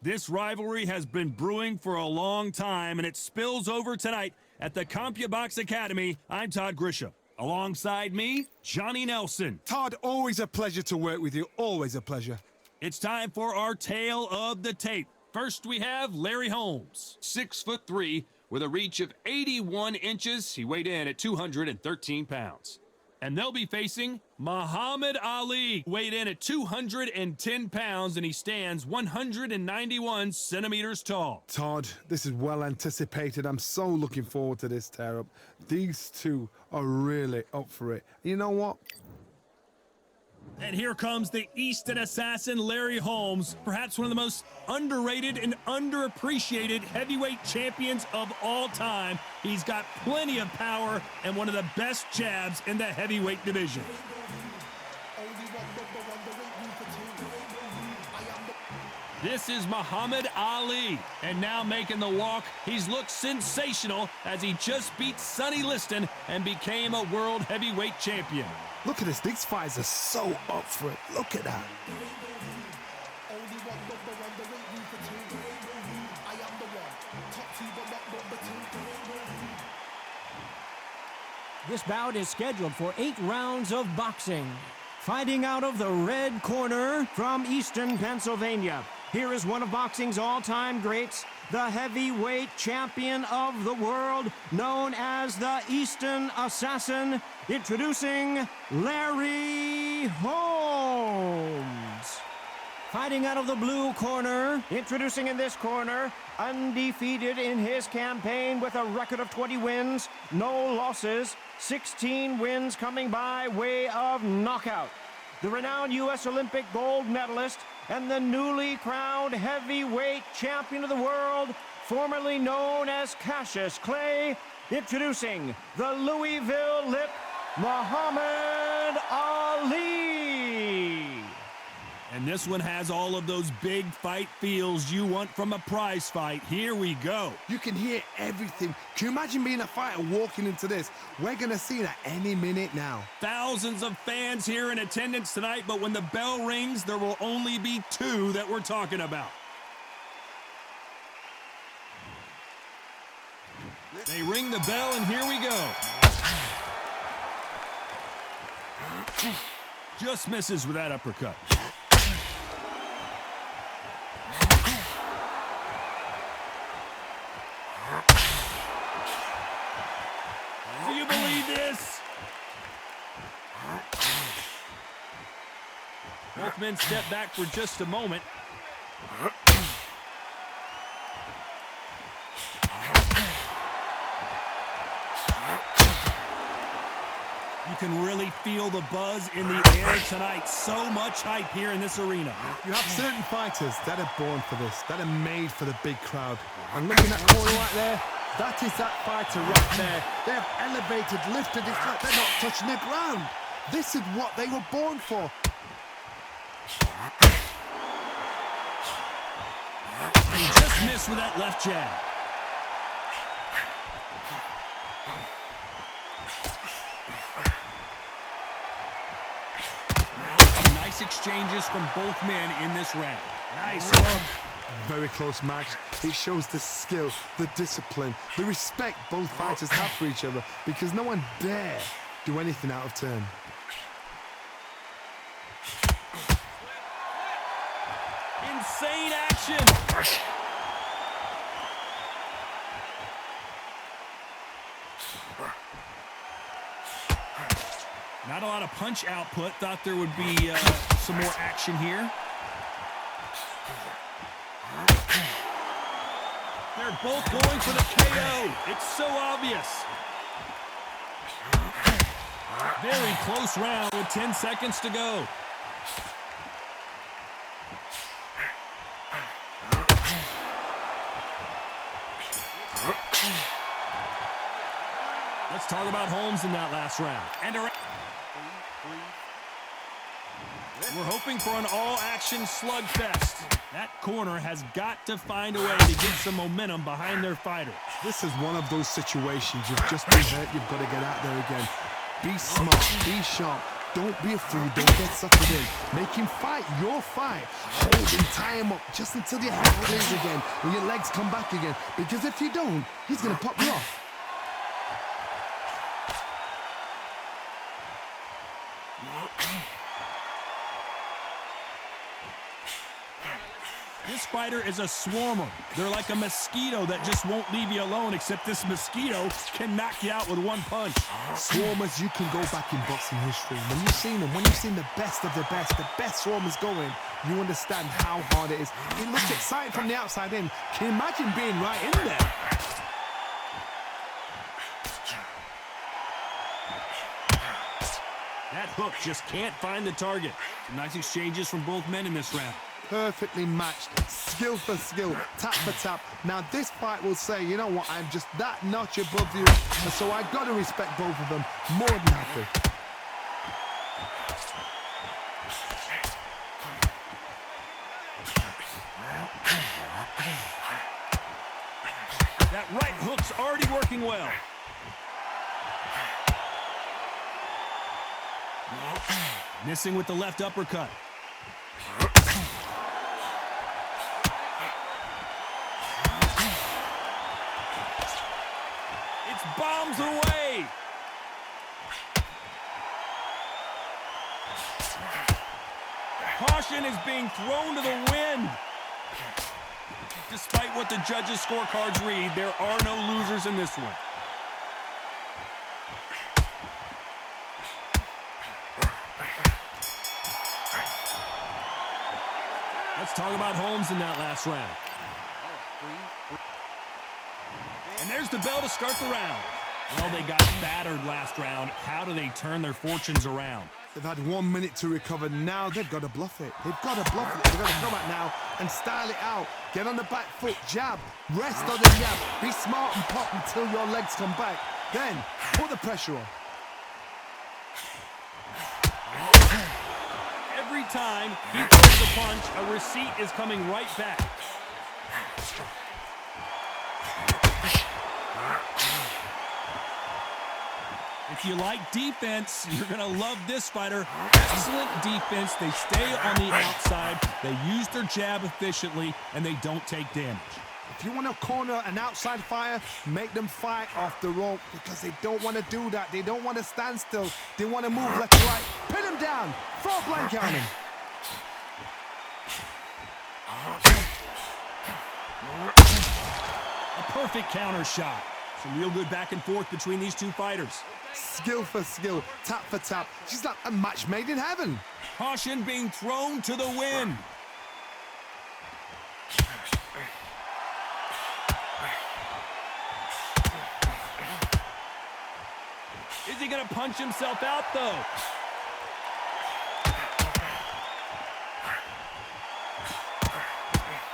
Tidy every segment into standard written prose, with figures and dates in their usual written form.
This rivalry has been brewing for a long time, and it spills over tonight at the CompuBox Academy. I'm Todd Grisham. Alongside me, Johnny Nelson. Todd, always a pleasure to work with you. Always a pleasure. It's time for our tale of the tape. First, we have Larry Holmes. 6'3", with a reach of 81 inches. He weighed in at 213 pounds. And they'll be facing Muhammad Ali, weighed in at 210 pounds, and he stands 191 centimeters tall. Todd, this is well anticipated. I'm so looking forward to this tear-up. These two are really up for it. You know what? And here comes the Easton assassin, Larry Holmes, perhaps one of the most underrated and underappreciated heavyweight champions of all time. He's got plenty of power and one of the best jabs in the heavyweight division. This is Muhammad Ali, and now making the walk, he's looked sensational as he just beat Sonny Liston and became a world heavyweight champion. Look at this. These fighters are so up for it. Look at that. This bout is scheduled for 8 rounds of boxing. Fighting out of the red corner from Easton, Pennsylvania, here is one of boxing's all-time greats, the heavyweight champion of the world, known as the Easton Assassin, introducing Larry Holmes. Fighting out of the blue corner, introducing in this corner, undefeated in his campaign with a record of 20 wins, no losses, 16 wins coming by way of knockout. The renowned U.S. Olympic gold medalist and the newly crowned heavyweight champion of the world, formerly known as Cassius Clay, introducing the Louisville Lip, Muhammad Ali. And this one has all of those big fight feels you want from a prize fight. Here we go. You can hear everything. Can you imagine being a fighter walking into this? We're going to see it at any minute now. Thousands of fans here in attendance tonight, but when the bell rings, there will only be 2 that we're talking about. They ring the bell, and here we go. Just misses with that uppercut. Do you believe this? Both men step back for just a moment. You can really feel the buzz in the air tonight. So much hype here in this arena. You have certain fighters that are born for this, that are made for the big crowd. And looking at that corner right there, that is that fighter right there. They have elevated, lifted, it's like they're not touching the ground. This is what they were born for. He just missed with that left jab. Nice exchanges from both men in this round. Nice hook. Very close match. It shows the skill, the discipline, the respect both fighters have for each other, because no one dare do anything out of turn. Insane action. Not a lot of punch output. Thought there would be some more action here. They're both going for the KO. It's so obvious. Very close round with 10 seconds to go. Let's talk about Holmes in that last round. And we're hoping for an all-action slugfest. That corner has got to find a way to get some momentum behind their fighter. This is one of those situations. You've just been hurt. You've got to get out there again. Be smart. Be sharp. Don't be a fool. Don't get suckered in. Make him fight your fight. Hold him, tie him up just until your head clears again and your legs come back again. Because if you don't, he's going to pop you off. This fighter is a swarmer. They're like a mosquito that just won't leave you alone, except this mosquito can knock you out with one punch. Swarmers, you can go back in boxing history. When you've seen them, when you've seen the best of the best swarmers going, you understand how hard it is. It looks exciting from the outside in. Can you imagine being right in there? That hook just can't find the target. Some nice exchanges from both men in this round. Perfectly matched, skill for skill, tap for tap. Now this fight will say, you know what, I'm just that notch above you, and so I got to respect both of them more than happy. That right hook's already working well. Missing with the left uppercut. It's bombs away. Caution is being thrown to the wind. Despite what the judges' scorecards read, there are no losers in this one. Let's talk about Holmes in that last round. And there's the bell to start the round. Well, they got battered last round. How do they turn their fortunes around? They've had 1 minute to recover. Now they've got to bluff it. They've got to bluff it. They've got to come out now and style it out. Get on the back foot, jab, rest on the jab. Be smart and pop until your legs come back. Then put the pressure on. Every time he throws a punch, a receipt is coming right back. If you like defense, you're going to love this fighter. Excellent defense. They stay on the outside. They use their jab efficiently, and they don't take damage. If you want to corner an outside fighter, make them fight off the rope because they don't want to do that. They don't want to stand still. They want to move left to right. Pin him down. Throw a blanket on him. A perfect counter shot. Some real good back and forth between these two fighters. Skill for skill, tap for tap. She's like a match made in heaven. Caution being thrown to the wind. Is he going to punch himself out, though?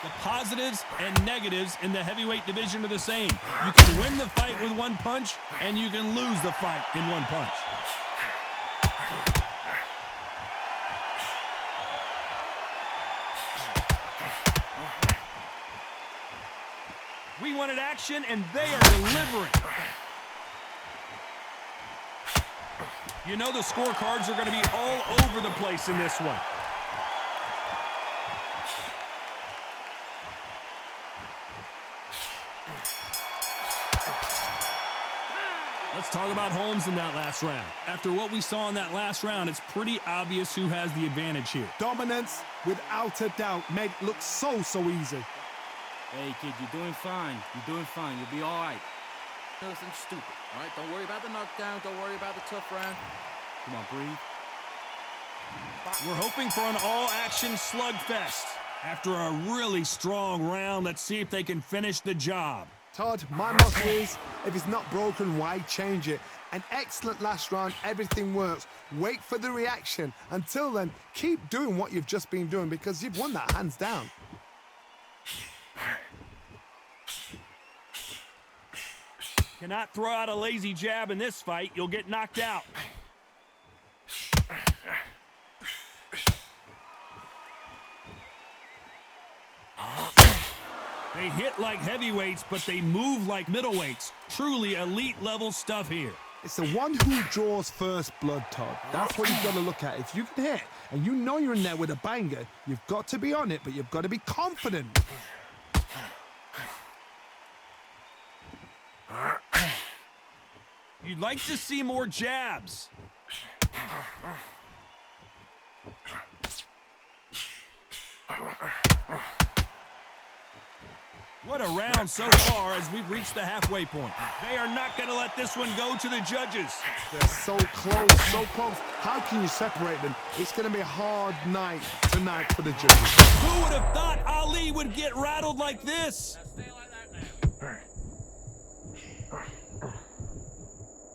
The positives and negatives in the heavyweight division are the same. You can win the fight with one punch, and you can lose the fight in one punch. We wanted action, and they are delivering. You know the scorecards are going to be all over the place in this one. Let's talk about Holmes in that last round. After what we saw in that last round, it's pretty obvious who has the advantage here. Dominance, without a doubt, made it look so easy. Hey, kid, you're doing fine. You're doing fine. You'll be all right. Nothing stupid, all right? Don't worry about the knockdown. Don't worry about the tough round. Come on, breathe. We're hoping for an all-action slugfest. After a really strong round, let's see if they can finish the job. Todd, my motto is, if it's not broken, why change it? An excellent last round, everything works. Wait for the reaction. Until then, keep doing what you've just been doing because you've won that hands down. Cannot throw out a lazy jab in this fight. You'll get knocked out. They hit like heavyweights, but they move like middleweights. Truly elite level stuff here. It's the one who draws first blood, Todd. That's what you've got to look at. If you can hit and you know you're in there with a banger, you've got to be on it, but you've got to be confident. You'd like to see more jabs. What a round so far as we've reached the halfway point. They are not going to let this one go to the judges. They're so close, so close. How can you separate them? It's going to be a hard night tonight for the judges. Who would have thought Ali would get rattled like this?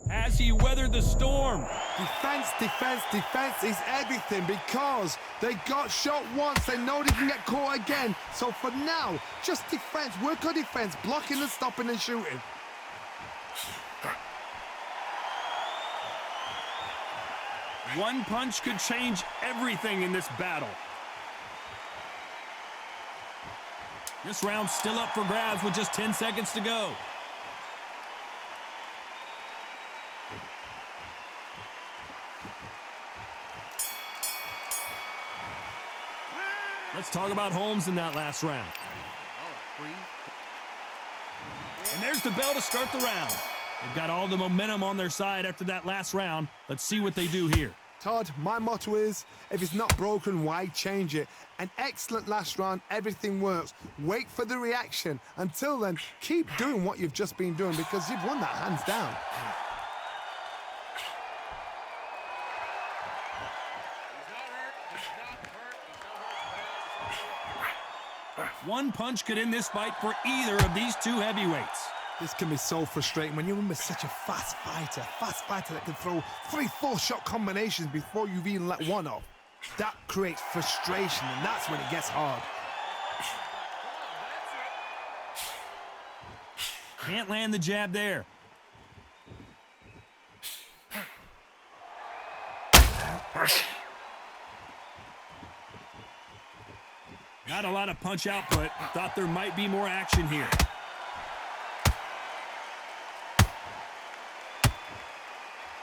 Has he weathered the storm? Defense, defense, defense is everything because they got shot once. They know they can get caught again. So for now, just defense. Work on defense, blocking and stopping and shooting. One punch could change everything in this battle. This round's still up for grabs with just 10 seconds to go. Let's talk about Holmes in that last round. And there's the bell to start the round. They've got all the momentum on their side after that last round. Let's see what they do here. Todd, my motto is, if it's not broken, why change it? An excellent last round, everything works. Wait for the reaction. Until then, keep doing what you've just been doing because you've won that hands down. One punch could end this fight for either of these two heavyweights. This can be so frustrating when you're in with such a fast fighter that can throw 3-4 shot combinations before you've even let one off. That creates frustration, and that's when it gets hard. Can't land the jab there. Not a lot of punch output. Thought there might be more action here.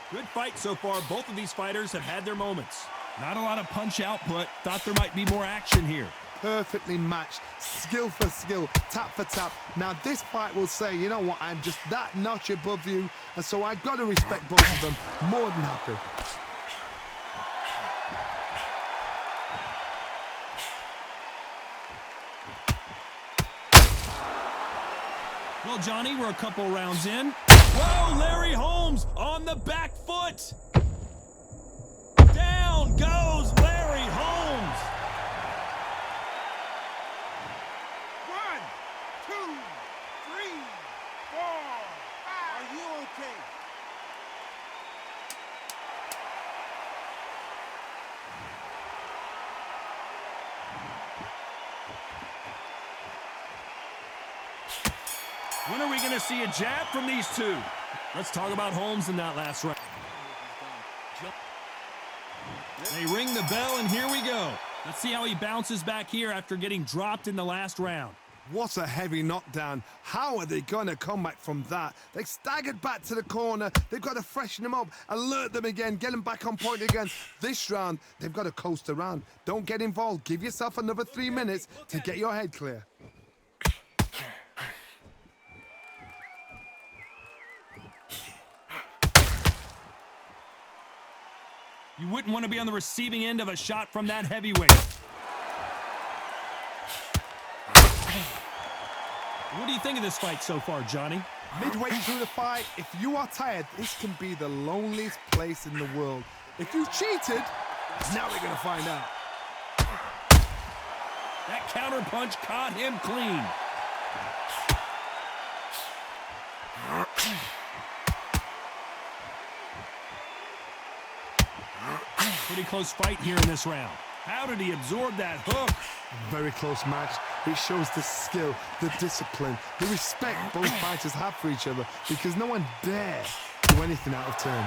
Good fight so far. Both of these fighters have had their moments. Not a lot of punch output. Thought there might be more action here. Perfectly matched, skill for skill, tap for tap. Now this fight will say, you know what, I'm just that notch above you, and so I've got to respect both of them. More than happy. Well, Johnny, we're a couple rounds in. Whoa, Larry Holmes on the back foot. Down goes Larry Holmes. 1, 2, 3, 4. Are you okay? When are we going to see a jab from these two? Let's talk about Holmes in that last round. They ring the bell, and here we go. Let's see how he bounces back here after getting dropped in the last round. What a heavy knockdown. How are they going to come back from that? They staggered back to the corner. They've got to freshen them up, alert them again, get them back on point again. This round, they've got to coast around. Don't get involved. Give yourself another 3 minutes to get your head clear. You wouldn't want to be on the receiving end of a shot from that heavyweight. What do you think of this fight so far, Johnny? Midway through the fight, if you are tired, this can be the loneliest place in the world. If you cheated, now we're going to find out. That counter punch caught him clean. Pretty close fight here in this round. How did he absorb that hook? Very close match. It shows the skill, the discipline, the respect both fighters have for each other because no one dare do anything out of turn.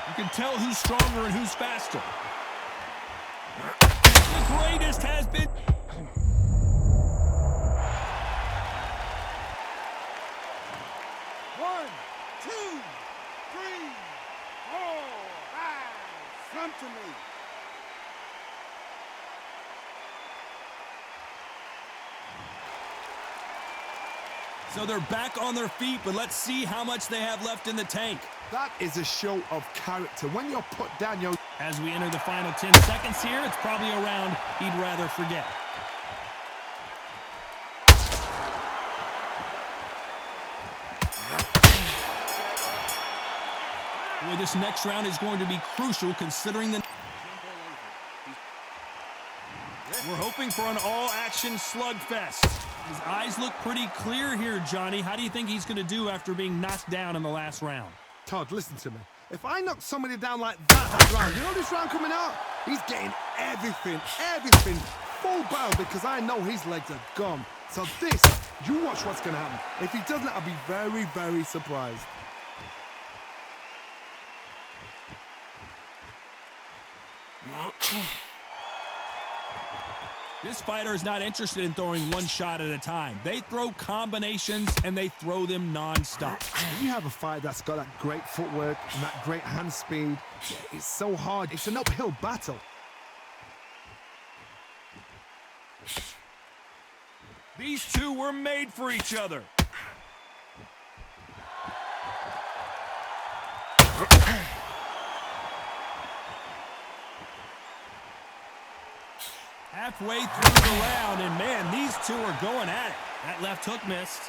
You can tell who's stronger and who's faster. The greatest has been... Come to me. So they're back on their feet, but let's see how much they have left in the tank. That is a show of character. When you're put down, you're... As we enter the final 10 seconds here, it's probably a round he'd rather forget. Boy, this next round is going to be crucial considering the... We're hoping for an all-action slugfest. His eyes look pretty clear here, Johnny. How do you think he's going to do after being knocked down in the last round? Todd, listen to me. If I knock somebody down like that round, you know this round coming out? He's getting everything, full bound because I know his legs are gone. So this, you watch what's going to happen. If he doesn't, I'll be very, very surprised. This fighter is not interested in throwing one shot at a time. They throw combinations, and they throw them non-stop. When you have a fight that's got that great footwork and that great hand speed, it's so hard. It's an uphill battle. These two were made for each other. Halfway through the round, and man, these two are going at it. That left hook missed.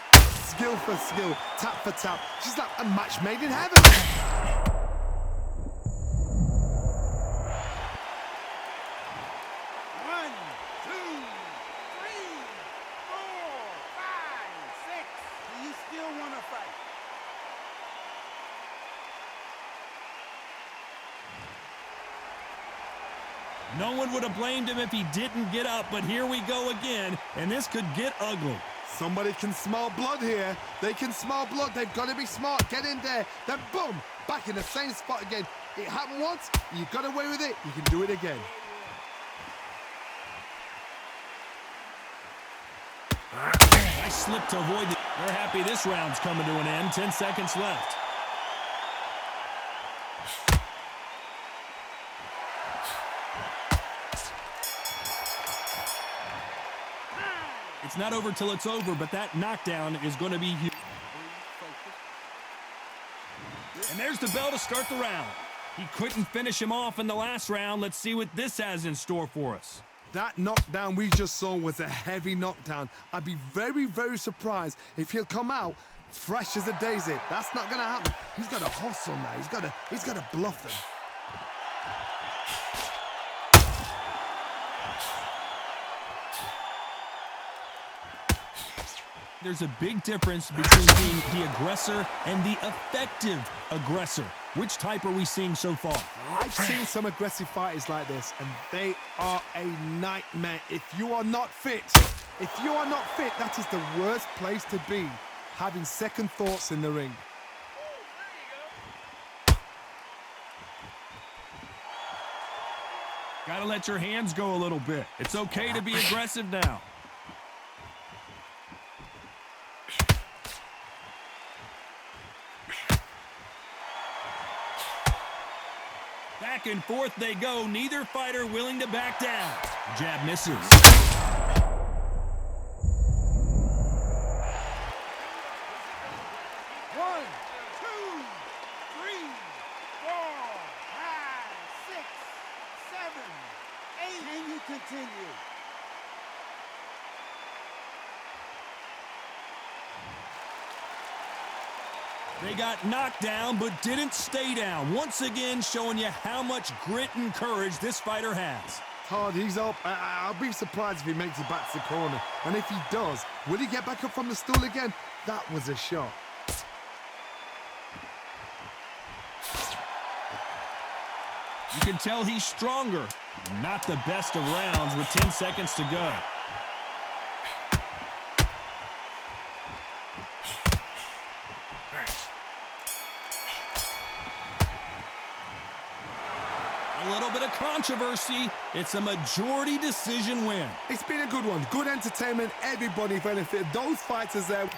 Skill for skill, tap for tap. She's like a match made in heaven. One, two, three, four, five, six. Do you still want to fight? No one would have blamed him if he didn't get up, but here we go again, and this could get ugly. Somebody can smell blood here. They can smell blood. They've got to be smart. Get in there. Then boom, back in the same spot again. It happened once. You got away with it. You can do it again. I slipped to avoid it. They're happy this round's coming to an end. 10 seconds left. It's not over till it's over, but that knockdown is going to be huge. And there's the bell to start the round. He couldn't finish him off in the last round. Let's see what this has in store for us. That knockdown we just saw was a heavy knockdown. I'd be very, very surprised if he'll come out fresh as a daisy. That's not going to happen. He's got to hustle now. He's got to bluff them. There's a big difference between being the aggressor and the effective aggressor. Which type are we seeing so far? I've seen some aggressive fighters like this, and they are a nightmare. If you are not fit, that is the worst place to be, having second thoughts in the ring. Gotta let your hands go a little bit. It's okay to be aggressive now. Back and forth they go, neither fighter willing to back down. Jab misses. One, two, three, four, five, six, seven, eight. Can you continue? They got knocked down, but didn't stay down. Once again, showing you how much grit and courage this fighter has. Todd, he's up. I'll be surprised if he makes it back to the corner. And if he does, will he get back up from the stool again? That was a shot. You can tell he's stronger. Not the best of rounds with 10 seconds to go. A little bit of controversy. It's a majority decision win. It's been a good one. Good entertainment. Everybody benefited. Those fighters there.